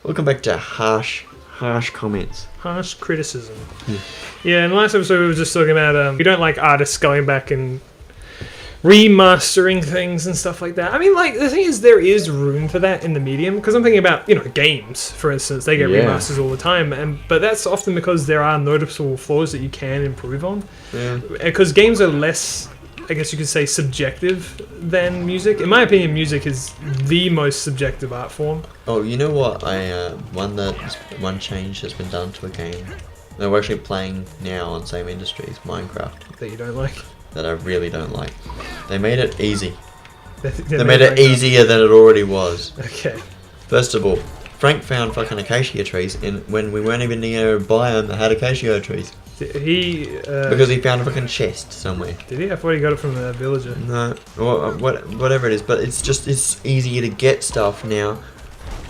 Welcome back to harsh comments. Harsh criticism. Yeah, in the last episode we were just talking about we don't like artists going back and remastering things and stuff like that. I mean, like, the thing is, there is room for that in the medium, because I'm thinking about, games, for instance. They get remasters all the time, but that's often because there are noticeable flaws that you can improve on. Yeah. Because games are less, I guess you could say, subjective than music. In my opinion, music is the most subjective art form. Oh, you know what? One change has been done to a game that we're actually playing now on Same Industries, Minecraft. That you don't like? That I really don't like. They made it easy. They made it easier than it already was. Okay. First of all, Frank found fucking acacia trees when we weren't even near a biome that had acacia trees. Because he found a fucking chest somewhere. Did he? I thought he got it from the villager. No, whatever it is, but it's easier to get stuff now,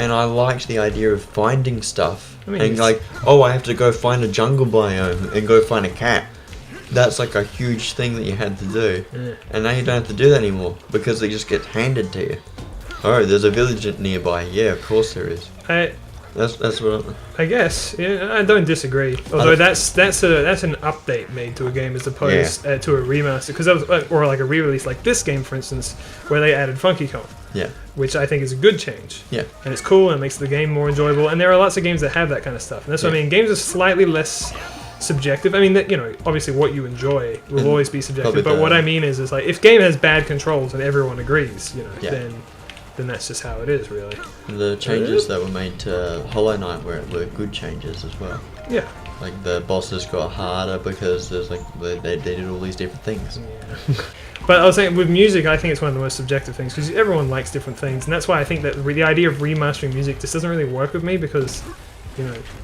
and I liked the idea of finding stuff. I mean, and I have to go find a jungle biome and go find a cat. That's like a huge thing that you had to do, and now you don't have to do that anymore because it just gets handed to you. Oh, there's a village nearby. Yeah, of course there is. That's what I guess. Yeah, I don't disagree. Although that's an update made to a game as opposed to a remaster, because that was or like a re-release, like this game, for instance, where they added Funky Kong. Yeah. Which I think is a good change. Yeah. And it's cool and it makes the game more enjoyable. And there are lots of games that have that kind of stuff. And that's what I mean. Games are slightly less subjective. I mean, obviously what you enjoy will always be subjective. But what I mean is like, if game has bad controls and everyone agrees, then that's just how it is, really. The changes that were made to Hollow Knight were good changes as well. Yeah. Like the bosses got harder because there's they did all these different things. Yeah. But I was saying, with music, I think it's one of the most subjective things because everyone likes different things, and that's why I think that the idea of remastering music just doesn't really work with me because,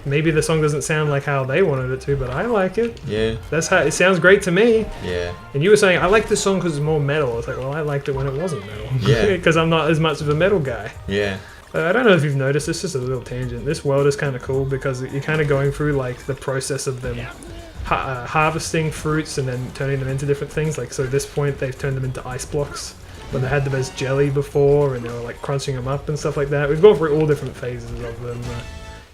maybe the song doesn't sound like how they wanted it to, but I like it. Yeah. That's how it sounds great to me. Yeah. And you were saying, I like this song because it's more metal. It's like, well, I liked it when it wasn't metal. Yeah. Because I'm not as much of a metal guy. Yeah. I don't know if you've noticed, this is just a little tangent. This world is kind of cool because you're kind of going through like the process of them harvesting fruits and then turning them into different things. Like, so at this point, they've turned them into ice blocks. But they had them as jelly before, and they were like crunching them up and stuff like that. We've gone through all different phases of them.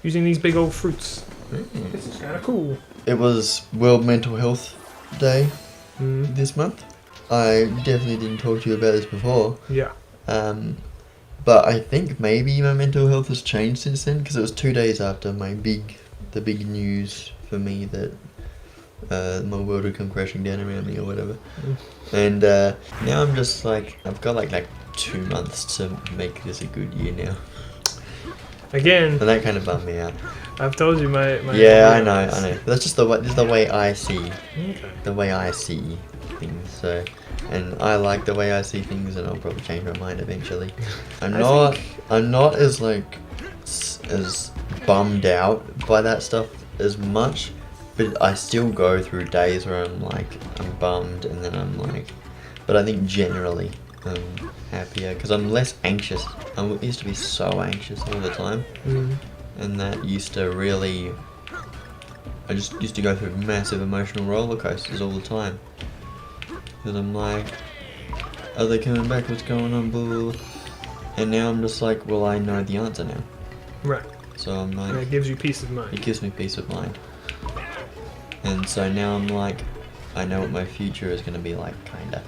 Using these big old fruits. This is kind of cool. It was World Mental Health Day this month. I definitely didn't talk to you about this before. Yeah. But I think maybe my mental health has changed since then, because it was 2 days after the big news for me that my world would come crashing down around me or whatever. And now I'm just like, I've got like 2 months to make this a good year now. Again, and that kind of bummed me out. I've told you my yeah, I know. That's just the way I see. Okay. The way I see things. So, and I like the way I see things, and I'll probably change my mind eventually. I'm not as as bummed out by that stuff as much, but I still go through days where I'm bummed, and then I'm like, but I think generally I'm happier because I'm less anxious. I used to be so anxious all the time, and that used to really. I just used to go through massive emotional roller coasters all the time because I'm like, are they coming back? What's going on? Blah, blah, blah. And now I'm just like, well, I know the answer now. Right. So I'm like, and it gives you peace of mind. It gives me peace of mind. And so now I'm like, I know what my future is going to be like, kinda.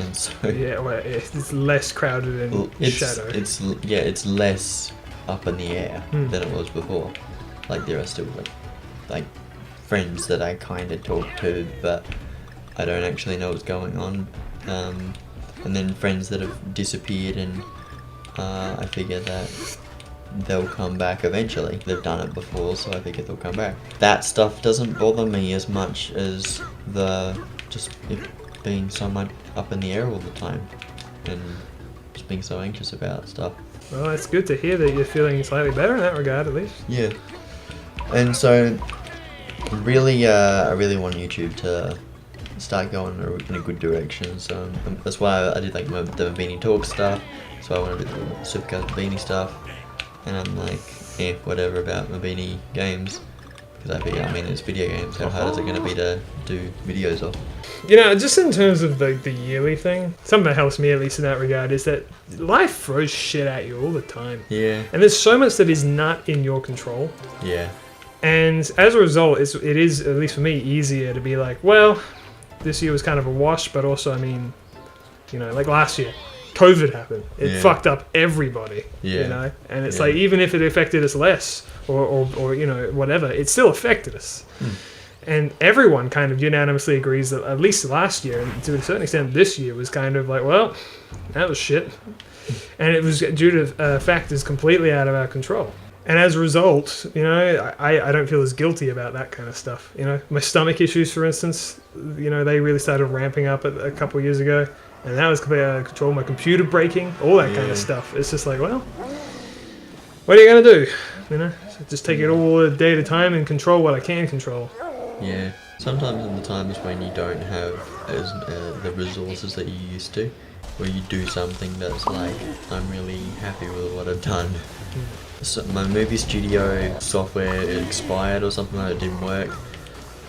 And so yeah, well, it's less crowded and shadow. It's less up in the air than it was before. Like there are still like friends that I kind of talk to, but I don't actually know what's going on. And then friends that have disappeared, and I figure that they'll come back eventually. They've done it before, so I figure they'll come back. That stuff doesn't bother me as much as it being so much up in the air all the time and just being so anxious about stuff. Well, it's good to hear that you're feeling slightly better in that regard, at least. Yeah. And so really I really want YouTube to start going in a good direction, so that's why I did like the Beanie Talk stuff. So I want to do the Supercast Beanie stuff, and I'm like, whatever about my Beanie games, Because I mean, it's video games. How hard is it going to be to do videos of? You know, just in terms of the yearly thing, something that helps me at least in that regard is that life throws shit at you all the time. Yeah. And there's so much that is not in your control. Yeah. And as a result, it is, at least for me, easier to be like, well, this year was kind of a wash, but also, I mean, you know, like last year, COVID happened. It fucked up everybody, you know? And it's like, even if it affected us less, or you know, whatever, it still affected us. And everyone kind of unanimously agrees that at least last year, and to a certain extent this year, was kind of like, well, that was shit. And it was due to factors completely out of our control. And as a result, you know, I don't feel as guilty about that kind of stuff. You know, my stomach issues, for instance, you know, they really started ramping up a couple of years ago. And that was completely out of control. My computer breaking, all that kind of stuff. It's just like, well, what are you going to do? You know, so just take it all a day at a time and control what I can control. Yeah. Sometimes in the times when you don't have as the resources that you used to, where you do something that's like, I'm really happy with what I've done. So my movie studio software expired or something like that, didn't work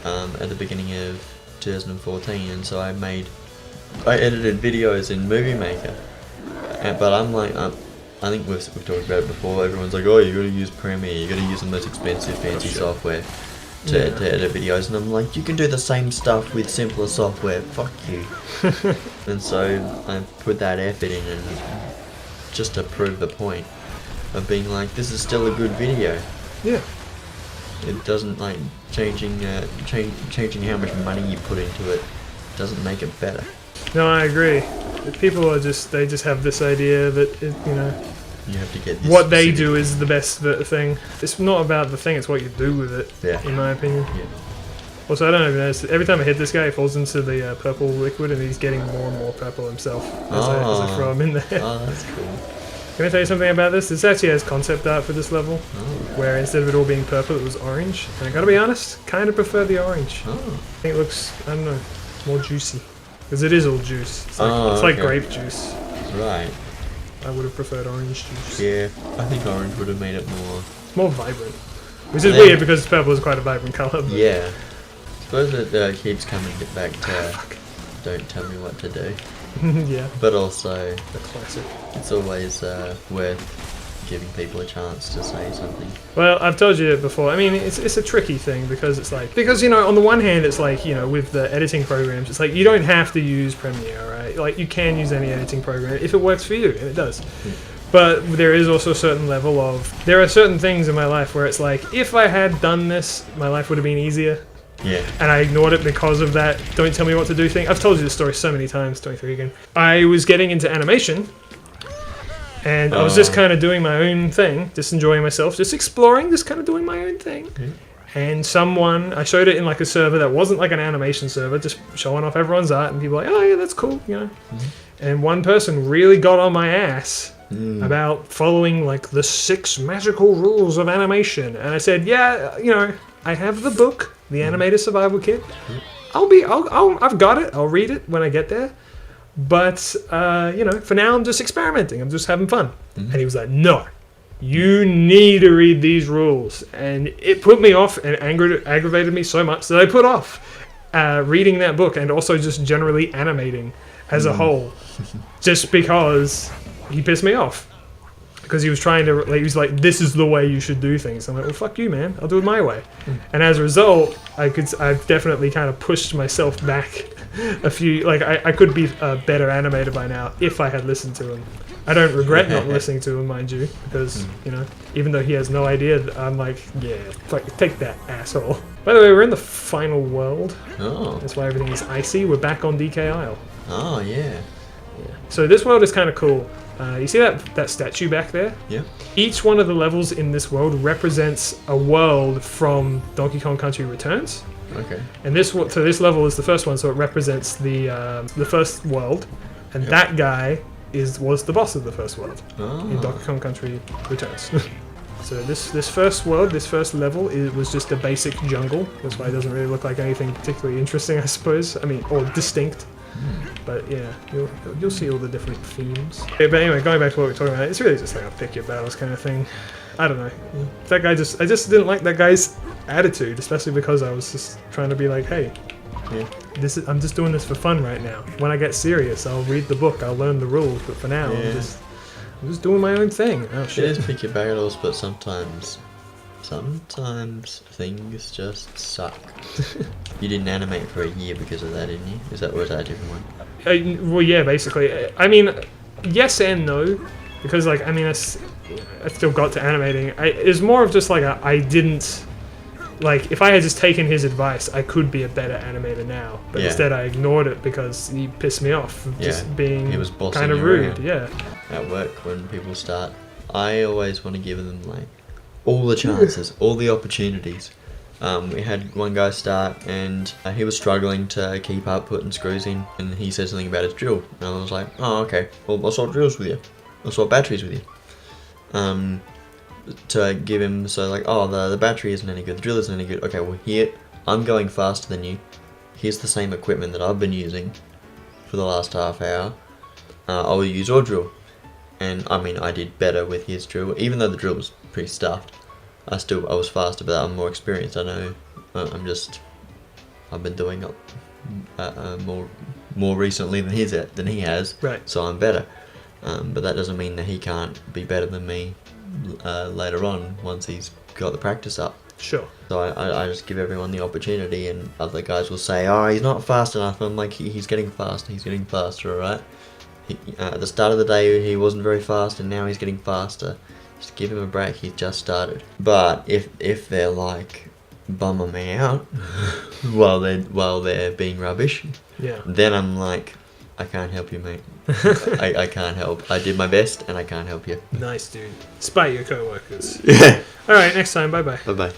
at the beginning of 2014, and so I edited videos in Movie Maker. But I'm like, I think we've talked about it before, everyone's like, oh, you gotta use Premiere, you gotta use the most expensive fancy software to edit videos, and I'm like, you can do the same stuff with simpler software, fuck you. And so I put that effort in, and just to prove the point of being like, this is still a good video. Yeah. It doesn't, like, changing how much money you put into it doesn't make it better. No, I agree. People are they just have this idea that, you know, you have to get this what they do is the best thing. It's not about the thing, it's what you do with it, in my opinion. Yeah. Also, I don't even know, every time I hit this guy, he falls into the purple liquid, and he's getting more and more purple himself as I throw him in there. Oh, that's cool. Can I tell you something about this? This actually has concept art for this level, where instead of it all being purple, it was orange. And I gotta be honest, kind of prefer the orange. I think it looks, I don't know, more juicy. Because it is all juice. It's like grape juice. Right. I would have preferred orange juice. Yeah, I think orange would have made it more vibrant. Which is weird because purple is quite a vibrant colour. But yeah. I suppose it keeps coming back to don't tell me what to do. Yeah. But also, the classic. It's always worth giving people a chance to say something. Well, I've told you it before. I mean, it's a tricky thing because it's like, you know, on the one hand, it's like, you know, with the editing programs, it's like you don't have to use Premiere, right? Like, you can use any editing program if it works for you, and it does. But there is also a certain level of, there are certain things in my life where it's like, if I had done this, my life would have been easier. Yeah. And I ignored it because of that don't tell me what to do thing. I've told you this story so many times, 23 again. I was getting into animation, and I was just kind of doing my own thing, just enjoying myself, just exploring, just kind of doing my own thing. And I showed it in like a server that wasn't like an animation server, just showing off everyone's art, and people were like, oh yeah, that's cool, you know. And one person really got on my ass about following like the 6 magical rules of animation. And I said, yeah, you know, I have the book, the Animator Survival Kit. I've got it, I'll read it when I get there. But, you know, for now I'm just experimenting. I'm just having fun. And he was like, no, you need to read these rules. And it put me off and aggravated me so much that I put off reading that book and also just generally animating as a whole. Just because he pissed me off. Because he was trying to, like, he was like, this is the way you should do things. I'm like, well, fuck you, man. I'll do it my way. And as a result, I've definitely kind of pushed myself back a few, like, I could be a better animator by now if I had listened to him. I don't regret not listening to him, mind you, because, you know, even though he has no idea, I'm like, yeah, take that, asshole. By the way, we're in the final world. Oh. That's why everything is icy. We're back on DK Isle. Oh, yeah. So this world is kind of cool. You see that statue back there? Yeah. Each one of the levels in this world represents a world from Donkey Kong Country Returns. Okay. And this level is the first one, so it represents the first world, and that guy was the boss of the first world in Donkey Kong Country Returns. So this first world, this first level, was just a basic jungle. That's why it doesn't really look like anything particularly interesting, I suppose. I mean, or distinct. But yeah, you'll see all the different themes. Yeah, but anyway, going back to what we were talking about, it's really just like a pick your battles kind of thing. I don't know. That guy I just didn't like that guy's attitude, especially because I was just trying to be like, hey, Yeah. I'm just doing this for fun right now. When I get serious, I'll read the book, I'll learn the rules, but for now, Yeah. I'm just doing my own thing. Oh It shit. is pick your battles, but sometimes things just suck. You didn't animate for a year because of that, didn't you? Was that a different one? Well, yeah, basically. I mean, yes and no, because like I mean, I still got to animating. It's more of just like I didn't like if I had just taken his advice, I could be a better animator now. But Yeah. instead, I ignored it because he pissed me off, of just being he was bossing kind of you rude. around. Yeah. At work, when people start, I always want to give them like all the chances, all the opportunities. We had one guy start and he was struggling to keep up putting screws in, and he said something about his drill, and I was like, oh okay, well I'll swap drills with you, I'll swap batteries with you. To give him, so like, oh the battery isn't any good, the drill isn't any good, okay, well here, I'm going faster than you, here's the same equipment that I've been using for the last half hour, I'll use your drill. And I mean, I did better with his drill, even though the drill was pretty stuffed. I was faster, but I'm more experienced. I know. I've been doing it more recently than he has. Right. So I'm better. But that doesn't mean that he can't be better than me later on once he's got the practice up. Sure. So I just give everyone the opportunity, and other guys will say, oh, he's not fast enough. I'm like, he's getting faster. He's getting faster. All right. At the start of the day he wasn't very fast, and now he's getting faster. Just give him a break, he's just started. But if they're like bumming me out while they're being rubbish, Yeah. then I'm like, I can't help you, mate. I can't help. I did my best and I can't help you. Nice, dude. Spite your coworkers. Yeah. All right, next time. Bye bye. Bye bye.